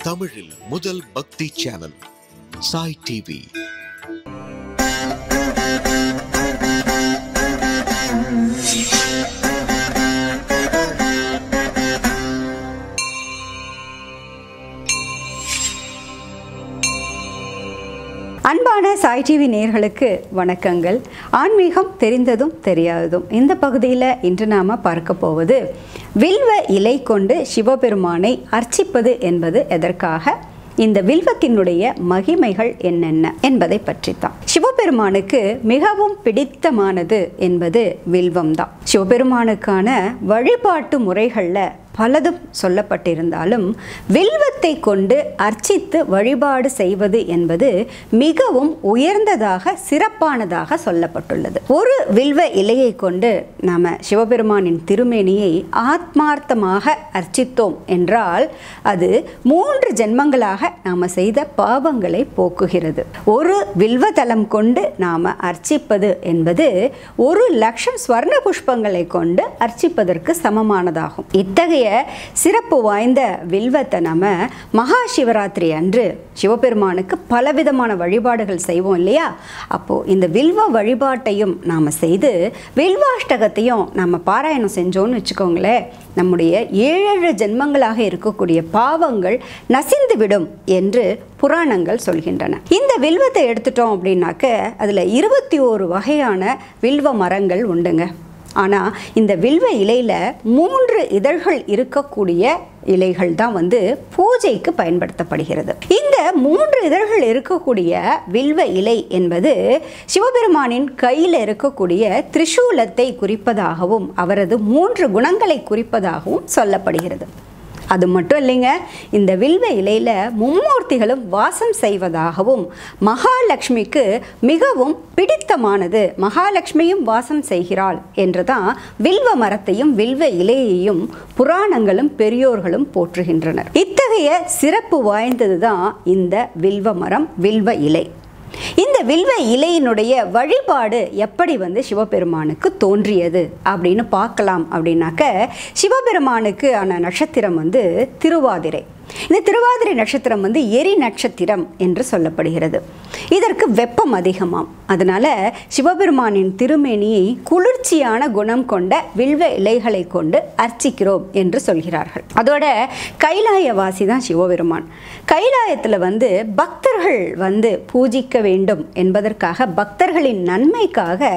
தமிழில் முதல் பக்தி சேனல் சாய் டிவி. அன்பான சாய் டிவி நேயர்களுக்கு வணக்கங்கள். ஆன்மீகம் தெரிந்ததும் தெரியாததும் இந்த பகுதியில் இன்று நாம் பார்க்க போவது வில்வ இலை கொண்டு சிவபெருமானை அர்ச்சிப்பது என்பது எதற்காக, இந்த வில்வத்தினுடைய மகிமைகள் என்னென்ன என்பதை பற்றித்தான். சிவபெருமானுக்கு மிகவும் பிடித்தமானது என்பது வில்வம்தான். சிவபெருமானுக்கான வழிபாட்டு முறைகளில் பலதும் சொல்லப்பட்டிருந்தாலும் வில்வத்தை கொண்டு அர்ச்சித்து வழிபாடு செய்வது என்பது மிகவும் உயர்ந்ததாக சிறப்பானதாக சொல்லப்பட்டுள்ளது. ஒரு வில்வ இலையை கொண்டு நாம சிவபெருமானின் திருமேனியை ஆத்மார்த்தமாக அர்ச்சித்தோம் என்றால் அது 3 ஜென்மங்களாக நாம செய்த பாவங்களை போக்குகிறது. ஒரு வில்வதலம் கொண்டு நாம அர்ச்சிப்பது என்பது 1,00,000 ஸ்வர்ண புஷ்பங்களை கொண்டு அர்ச்சிப்பதற்கு சமமானதாகும். இத்தகைய சிறப்பு வாய்ந்த வில்வத்தை நாம மகா சிவராத்திரி அன்று சிவபெருமானுக்கு பலவிதமான வழிபாடுகள் செய்வோம் இல்லையா? அப்போ இந்த வில்வ வழிபாட்டையும் நாம செய்து வில்வாஷ்டகத்தையும் நாம பாராயணம் செஞ்சோன்னு வச்சுக்கோங்களேன், நம்முடைய 7 ஜென்மங்களாக இருக்கக்கூடிய பாவங்கள் நசிந்துவிடும் என்று புராணங்கள் சொல்கின்றன. இந்த வில்வத்தை எடுத்துட்டோம் அப்படின்னாக்க அதுல 21 வகையான வில்வ மரங்கள் உண்டுங்க. ஆனால் இந்த வில்வ இலையில் 3 இதழ்கள் இருக்கக்கூடிய இலைகள் தான் பூஜைக்கு பயன்படுத்தப்படுகிறது. இந்த 3 இதழ்கள் இருக்கக்கூடிய வில்வ இலை என்பது சிவபெருமானின் கையில் இருக்கக்கூடிய திரிசூலத்தை குறிப்பதாகவும் அவரது 3 குணங்களை குறிப்பதாகவும் சொல்லப்படுகிறது. அது மட்டும் இல்லைங்க, இந்த வில்வ இலையில மும்மூர்த்திகளும் வாசம் செய்வதாகவும் மகாலட்சுமிக்கு மிகவும் பிடித்தமானது, மகாலட்சுமியும் வாசம் செய்கிறாள் என்றுதான் வில்வ மரத்தையும் வில்வ இலையையும் புராணங்களும் பெரியோர்களும் போற்றுகின்றனர். இத்தகைய சிறப்பு வாய்ந்ததுதான் இந்த வில்வ மரம், வில்வ இலை. இந்த வில்வ இலையினுடைய வழிபாடு எப்படி சிவபெருமானுக்கு தோன்றியது அப்படின்னு பார்க்கலாம். அப்படின்னாக்க சிவபெருமானுக்கு ஆன நட்சத்திரம் திருவாதிரை. இந்த திருவாதிரை நட்சத்திரம் எரி நட்சத்திரம் என்று சொல்லப்படுகிறது. இதற்கு வெப்பம் அதிகமாம். அதனால சிவபெருமானின் திருமேனியை குளிர்ச்சியான குணம் கொண்ட வில்வ இலைகளை கொண்டு அர்ச்சிக்கிறோம் என்று சொல்கிறார்கள். அதோட கைலாயவாசி தான் சிவபெருமான். கைலாயத்தில் பக்தர்கள் பூஜிக்க வேண்டும் என்பதற்காக பக்தர்களின் நன்மைக்காக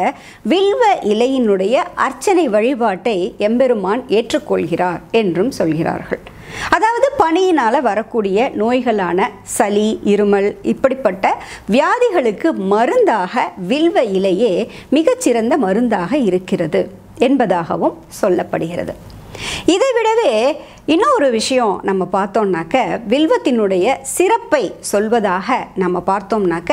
வில்வ இலையினுடைய அர்ச்சனை வழிபாட்டை எம்பெருமான் ஏற்றுக்கொள்கிறார் என்றும் சொல்கிறார்கள். அதாவது பனியினால வரக்கூடிய நோய்களான சளி, இருமல் இப்படிப்பட்ட வியாதிகளுக்கு மருந்தாக வில்வ இலையே மிகச்சிறந்த மருந்தாக இருக்கிறது என்பதாகவும் சொல்லப்படுகிறது. இதை விடவே இன்னொரு விஷயம் நம்ம பார்த்தோம்னாக்க, வில்வத்தினுடைய சிறப்பை சொல்வதாக நம்ம பார்த்தோம்னாக்க,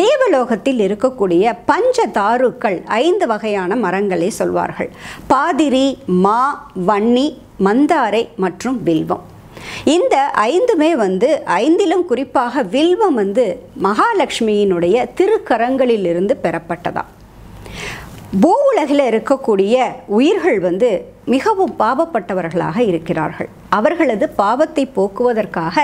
தேவலோகத்தில் இருக்கக்கூடிய பஞ்சதாருக்கள் 5 வகையான மரங்களை சொல்வார்கள். பாதிரி, மா, வன்னி, மந்தாரை மற்றும் வில்வம். இந்த 5மே 5லும் குறிப்பாக வில்வம் மகாலட்சுமியினுடைய திருக்கரங்களிலிருந்து பெறப்பட்டதா. பூ உலகில் இருக்கக்கூடிய உயிர்கள் மிகவும் பாவப்பட்டவர்களாக இருக்கிறார்கள். அவர்களது பாவத்தை போக்குவதற்காக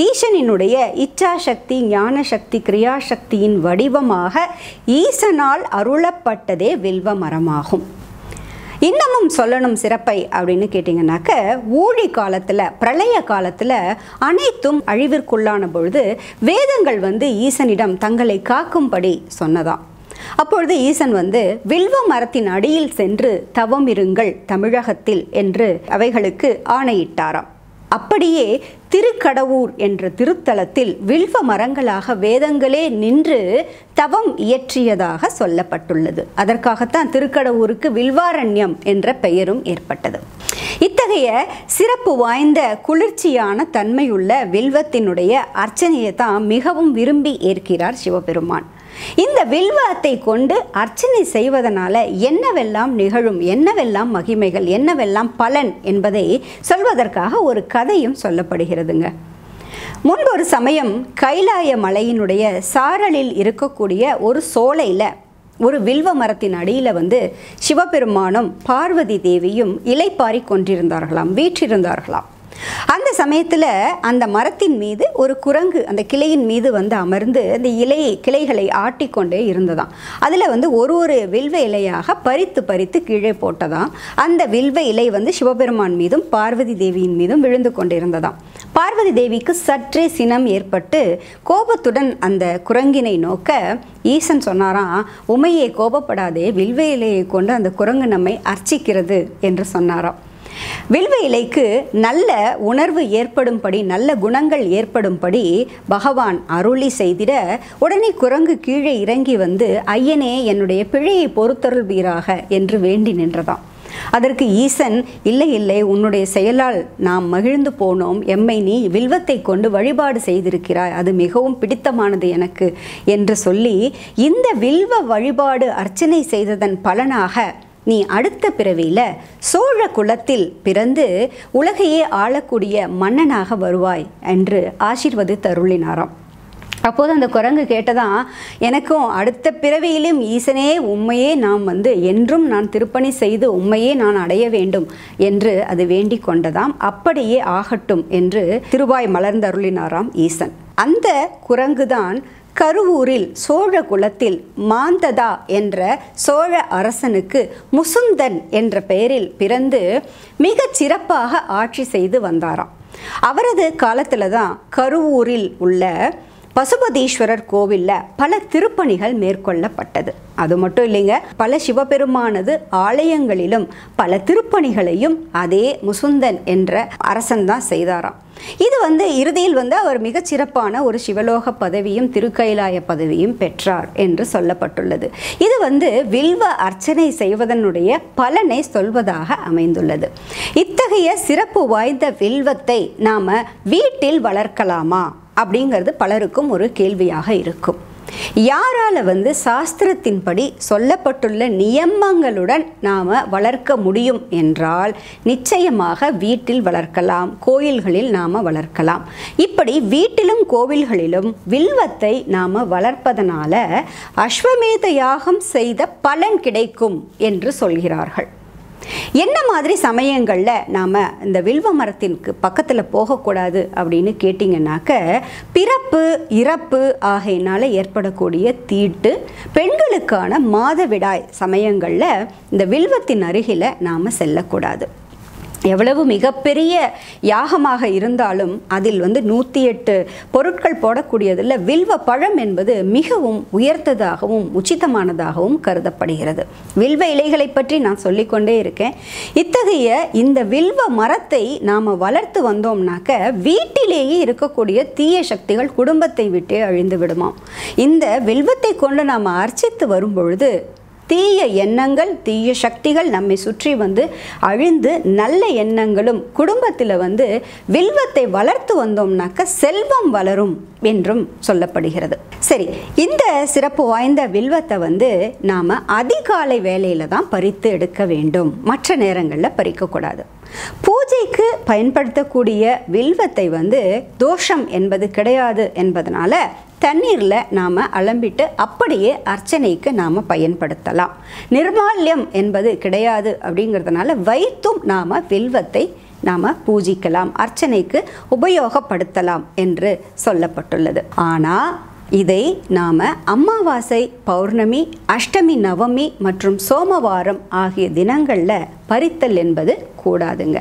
ஈசனினுடைய இச்சாசக்தி, ஞான சக்தி, கிரியாசக்தியின் வடிவமாக ஈசனால் அருளப்பட்டதே வில்வ மரமாகும். இன்னமும் சொல்லணும் சிறப்பை அப்படின்னு கேட்டிங்கன்னாக்க, ஊழி காலத்தில், பிரளய காலத்தில் அனைத்தும் அழிவிற்குள்ளான பொழுது வேதங்கள் ஈசனிடம் தங்களை காக்கும்படி சொன்னதாம். அப்பொழுது ஈசன் வில்வ மரத்தின் அடியில் சென்று தவம் இருங்கள் தமிழகத்தில் என்று அவைகளுக்கு ஆணையிட்டாராம். அப்படியே திருக்கடவூர் என்ற திருத்தலத்தில் வில்வ மரங்களாக வேதங்களே நின்று தவம் இயற்றியதாக சொல்லப்பட்டுள்ளது. அதற்காகத்தான் திருக்கடவூருக்கு வில்வாரண்யம் என்ற பெயரும் ஏற்பட்டது. இத்தகைய சிறப்பு வாய்ந்த குளிர்ச்சியான தன்மையுள்ள வில்வத்தினுடைய அர்ச்சனையை தான் மிகவும் விரும்பி ஏற்கிறார் சிவபெருமான். இந்த வில்வத்தை கொண்டு அர்ச்சனை செய்வதனால என்னவெல்லாம் நிகழும், என்னவெல்லாம் மகிமைகள், என்னவெல்லாம் பலன் என்பதை சொல்வதற்காக ஒரு கதையும் சொல்லப்படுகிறதுங்க. முன்பொரு சமயம் கைலாய மலையினுடைய சாரலில் இருக்கக்கூடிய ஒரு சோலையில் ஒரு வில்வ மரத்தின் அடியில் சிவபெருமானும் பார்வதி தேவியும் இலைப்பாரி கொண்டிருந்தார்களாம், வீற்றிருந்தார்களாம். அந்த சமயத்தில் அந்த மரத்தின் மீது ஒரு குரங்கு அந்த கிளையின் மீது வந்து அமர்ந்து அந்த கிளைகளை ஆட்டிக்கொண்டே இருந்ததாம். அதில் வந்து ஒரு வில்வ இலையாக பறித்து கீழே போட்டதாம். அந்த வில்வ இலை வந்து சிவபெருமான் மீதும் பார்வதி தேவியின் மீதும் விழுந்து கொண்டிருந்ததாம். பார்வதி தேவிக்கு சற்றே சினம் ஏற்பட்டு கோபத்துடன் அந்த குரங்கினை நோக்க ஈசன் சொன்னாராம், உமையே கோபப்படாதே, வில்வ இலையை கொண்டு அந்த குரங்கு நம்மை அர்ச்சிக்கிறது என்று சொன்னாராம். வில்வ இலைக்கு நல்ல உணர்வு ஏற்படும்படி, நல்ல குணங்கள் ஏற்படும்படி பகவான் அருளி செய்திட உடனே குரங்கு கீழே இறங்கி வந்து, ஐயனே என்னுடைய பிழையை பொறுத்தருள்வீராக என்று வேண்டி நின்றதாம். அதற்கு ஈசன், இல்லை உன்னுடைய செயலால் நாம் மகிழ்ந்து போனோம், எம்மை நீ வில்வத்தை கொண்டு வழிபாடு செய்திருக்கிறாய், அது மிகவும் பிடித்தமானது எனக்கு என்று சொல்லி, இந்த வில்வ வழிபாடு அர்ச்சனை செய்ததன் பலனாக நீ அடுத்த பிறவியில் சோழ குலத்தில் பிறந்து உலகையே ஆளக்கூடிய மன்னனாக வருவாய் என்று ஆசீர்வதித்து அருளினாராம். அப்போது அந்த குரங்கு கேட்டதான், எனக்கும் அடுத்த பிறவியிலும் ஈசனே உம்மையே நாம் வந்து என்றும் நான் திருப்பணி செய்து உம்மையே நான் அடைய வேண்டும் என்று அது வேண்டிக் கொண்டதாம். அப்படியே ஆகட்டும் என்று திருவாய் மலர்ந்தருளினாராம் ஈசன். அந்த குரங்குதான் கருவூரில் சோழ குலத்தில் மாந்ததா என்ற சோழ அரசனுக்கு முசுந்தன் என்ற பெயரில் பிறந்து மிகச் சிறப்பாக ஆட்சி செய்து வந்தாராம். அவரது காலத்தில் தான் கருவூரில் உள்ள பசுபதீஸ்வரர் கோவிலில் பல திருப்பணிகள் மேற்கொள்ளப்பட்டது. அது மட்டும் இல்லைங்க, பல சிவபெருமானது ஆலயங்களிலும் பல திருப்பணிகளையும் அதே முசுந்தன் என்ற அரசன் தான் செய்தாராம். இது வந்து இறுதியில் வந்து அவர் மிகச்சிறப்பான ஒரு சிவலோக பதவியும் திருக்கைலாய பதவியும் பெற்றார் என்று சொல்லப்பட்டுள்ளது. இது வந்து வில்வ அர்ச்சனை செய்வதனுடைய பலனை சொல்வதாக அமைந்துள்ளது. இத்தகைய சிறப்பு வாய்ந்த வில்வத்தை நாம் வீட்டில் வளர்க்கலாமா அப்படிங்கிறது பலருக்கும் ஒரு கேள்வியாக இருக்கும். யாரால வந்து சாஸ்திரத்தின்படி சொல்லப்பட்டுள்ள நியமங்களுடன் நாம் வளர்க்க முடியும் என்றால் நிச்சயமாக வீட்டில் வளர்க்கலாம், கோயில்களில் நாம் வளர்க்கலாம். இப்படி வீட்டிலும் கோவில்களிலும் வில்வத்தை நாம் வளர்ப்பதனால அஸ்வமேத யாகம் செய்த பலன் கிடைக்கும் என்று சொல்கிறார்கள். என்ன மாதிரி சமயங்களில் நாம் இந்த வில்வ மரத்திற்கு பக்கத்தில் போகக்கூடாது அப்படின்னு கேட்டிங்கன்னாக்க, பிறப்பு இறப்பு ஆகையினால் ஏற்படக்கூடிய தீட்டு, பெண்களுக்கான மாதவிடாய் சமயங்களில் இந்த வில்வத்தின் அருகில் நாம் செல்லக்கூடாது. எவ்வளவு மிகப்பெரிய யாகமாக இருந்தாலும் அதில் வந்து 108 பொருட்கள் போடக்கூடியதில் வில்வ பழம் என்பது மிகவும் உயர்ந்ததாகவும் உச்சிதமானதாகவும் கருதப்படுகிறது. வில்வ இலைகளை பற்றி நான் சொல்லிக்கொண்டே இருக்கேன். இத்தகைய இந்த வில்வ மரத்தை நாம் வளர்த்து வந்தோம்னாக்க வீட்டிலேயே இருக்கக்கூடிய தீய சக்திகள் குடும்பத்தை விட்டே அழிந்து விடுமாம். இந்த வில்வத்தை கொண்டு நாம் அர்ச்சித்து வரும்பொழுது தீய எண்ணங்கள், தீய சக்திகள் நம்மை சுற்றி வந்து அழிந்து நல்ல எண்ணங்களும் குடும்பத்தில் வந்து வில்வத்தை வளர்த்து வந்தோம்னாக்க செல்வம் வளரும் என்றும் சொல்லப்படுகிறது. சரி, இந்த சிறப்பு வாய்ந்த வில்வத்தை வந்து நாம் அதிகாலை வேளையில் தான் பறித்து எடுக்க வேண்டும், மற்ற நேரங்களில் பறிக்கக்கூடாது. பூஜைக்கு பயன்படுத்தக்கூடிய வில்வத்தை வந்து தோஷம் என்பது கிடையாது என்பதனால தண்ணீரில் நாம் அலம்பிட்டு அப்படியே அர்ச்சனைக்கு நாம் பயன்படுத்தலாம். நிர்மால்யம் என்பது கிடையாது அப்படிங்கிறதுனால வைத்தும் நாம் வில்வத்தை நாம் பூஜிக்கலாம், அர்ச்சனைக்கு உபயோகப்படுத்தலாம் என்று சொல்லப்பட்டுள்ளது. ஆனால் இதை நாம் அமாவாசை, பௌர்ணமி, அஷ்டமி, நவமி மற்றும் சோமவாரம் ஆகிய தினங்களில் பறித்தல் என்பது கூடாதுங்க.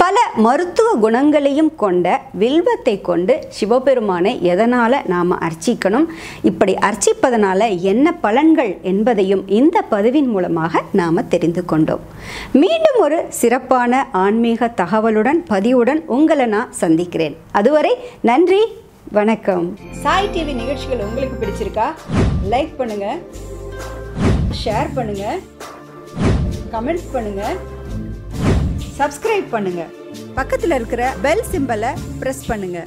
பல மருத்துவ குணங்களையும் கொண்ட வில்வத்தை கொண்டு சிவபெருமானை எதனால் நாம் அர்ச்சிக்கணும், இப்படி அர்ச்சிப்பதனால என்ன பலன்கள் என்பதையும் இந்த பதிவின் மூலமாக நாம் தெரிந்து கொண்டோம். மீண்டும் ஒரு சிறப்பான ஆன்மீக தகவலுடன் பதிவுடன் உங்களை நான் சந்திக்கிறேன். அதுவரை நன்றி, வணக்கம். சாய் டிவி நிகழ்ச்சிகள் உங்களுக்கு பிடிச்சிருக்கா? லைக் பண்ணுங்க, ஷேர் பண்ணுங்க, கமெண்ட்ஸ் பண்ணுங்க, சப்ஸ்கிரைப் பண்ணுங்க, பக்கத்தில் இருக்கிற பெல் சிம்பலை பிரஸ் பண்ணுங்க.